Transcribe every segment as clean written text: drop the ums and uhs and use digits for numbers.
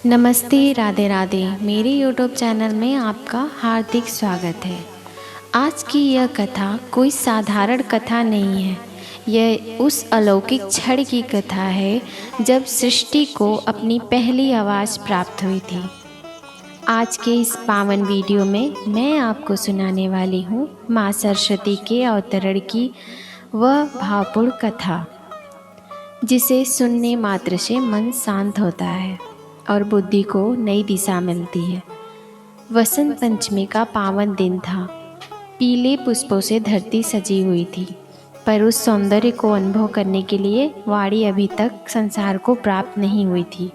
नमस्ते, राधे राधे। मेरे YouTube channel में आपका हार्दिक स्वागत है। आज की यह कथा कोई साधारण कथा नहीं है। यह उस अलौकिक क्षण की कथा है जब सृष्टि को अपनी पहली आवाज़ प्राप्त हुई थी। आज के इस पावन वीडियो में मैं आपको सुनाने वाली हूँ माँ सरस्वती के अवतरण की वह भावपूर्ण कथा, जिसे सुनने मात्र से मन शांत होता है और बुद्धि को नई दिशा मिलती है। वसंत पंचमी का पावन दिन था। पीले पुष्पों से धरती सजी हुई थी, पर उस सौंदर्य को अनुभव करने के लिए वाणी अभी तक संसार को प्राप्त नहीं हुई थी।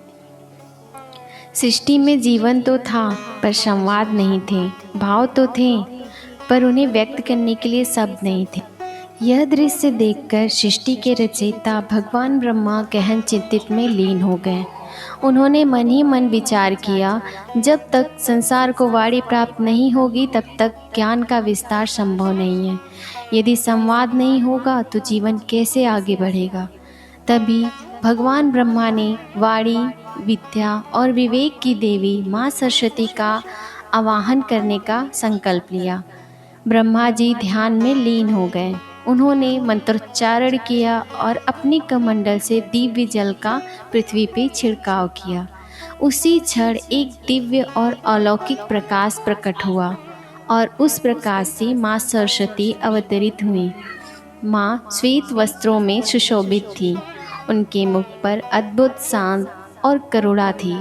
सृष्टि में जीवन तो था, पर संवाद नहीं थे। भाव तो थे, पर उन्हें व्यक्त करने के लिए शब्द नहीं थे। यह दृश्य देखकर सृष्टि के रचयिता भगवान ब्रह्मा गहन चिंतित में लीन हो गए। उन्होंने मन ही मन विचार किया, जब तक संसार को वाणी प्राप्त नहीं होगी तब तक ज्ञान का विस्तार संभव नहीं है। यदि संवाद नहीं होगा तो जीवन कैसे आगे बढ़ेगा। तभी भगवान ब्रह्मा ने वाणी, विद्या और विवेक की देवी माँ सरस्वती का आवाहन करने का संकल्प लिया। ब्रह्मा जी ध्यान में लीन हो गए। उन्होंने मंत्रोच्चारण किया और अपनी कमंडल से दिव्य जल का पृथ्वी पे छिड़काव किया। उसी क्षण एक दिव्य और अलौकिक प्रकाश प्रकट हुआ और उस प्रकाश से माँ सरस्वती अवतरित हुई। माँ श्वेत वस्त्रों में सुशोभित थी। उनके मुख पर अद्भुत शांत और करुणा थी।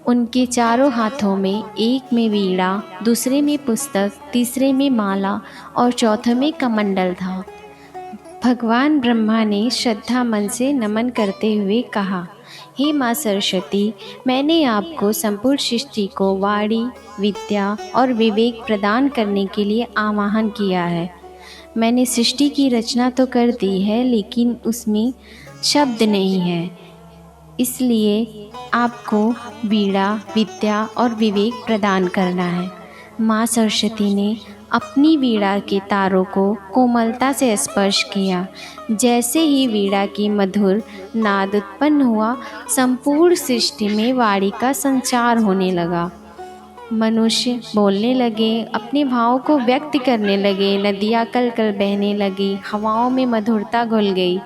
उनके चारों हाथों में, एक में वीणा, दूसरे में पुस्तक, तीसरे में माला और चौथे में कमंडल था। भगवान ब्रह्मा ने श्रद्धा मन से नमन करते हुए कहा, हे माँ सरस्वती, मैंने आपको संपूर्ण सृष्टि को वाणी, विद्या और विवेक प्रदान करने के लिए आवाहन किया है। मैंने सृष्टि की रचना तो कर दी है, लेकिन उसमें शब्द नहीं है। इसलिए आपको वीणा, विद्या और विवेक प्रदान करना है। माँ सरस्वती ने अपनी वीणा के तारों को कोमलता से स्पर्श किया। जैसे ही वीणा की मधुर नाद उत्पन्न हुआ, संपूर्ण सृष्टि में वाणी का संचार होने लगा। मनुष्य बोलने लगे, अपने भावों को व्यक्त करने लगे। नदियाँ कल कल बहने लगी, हवाओं में मधुरता घुल गई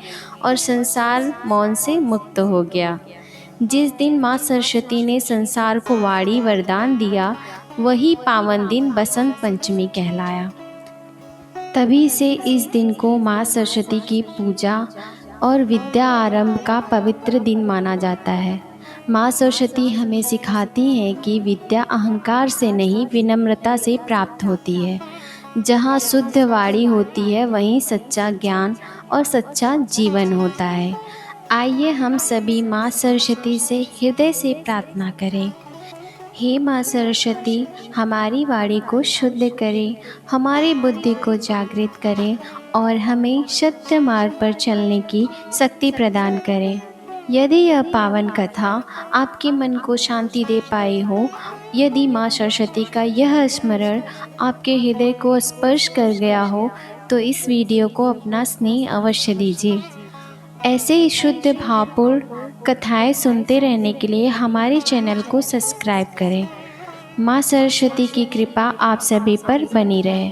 और संसार मौन से मुक्त हो गया। जिस दिन माँ सरस्वती ने संसार को वाणी वरदान दिया, वही पावन दिन बसंत पंचमी कहलाया। तभी से इस दिन को माँ सरस्वती की पूजा और विद्या आरंभ का पवित्र दिन माना जाता है। माँ सरस्वती हमें सिखाती हैं कि विद्या अहंकार से नहीं, विनम्रता से प्राप्त होती है। जहाँ शुद्ध वाणी होती है, वहीं सच्चा ज्ञान और सच्चा जीवन होता है। आइए हम सभी माँ सरस्वती से हृदय से प्रार्थना करें। हे माँ सरस्वती, हमारी वाणी को शुद्ध करें, हमारी बुद्धि को जागृत करें और हमें सत्य मार्ग पर चलने की शक्ति प्रदान करें। यदि यह पावन कथा आपके मन को शांति दे पाई हो, यदि माँ सरस्वती का यह स्मरण आपके हृदय को स्पर्श कर गया हो, तो इस वीडियो को अपना स्नेह अवश्य दीजिए। ऐसे ही शुद्ध भावपूर्ण कथाएं सुनते रहने के लिए हमारे चैनल को सब्सक्राइब करें। माँ सरस्वती की कृपा आप सभी पर बनी रहे।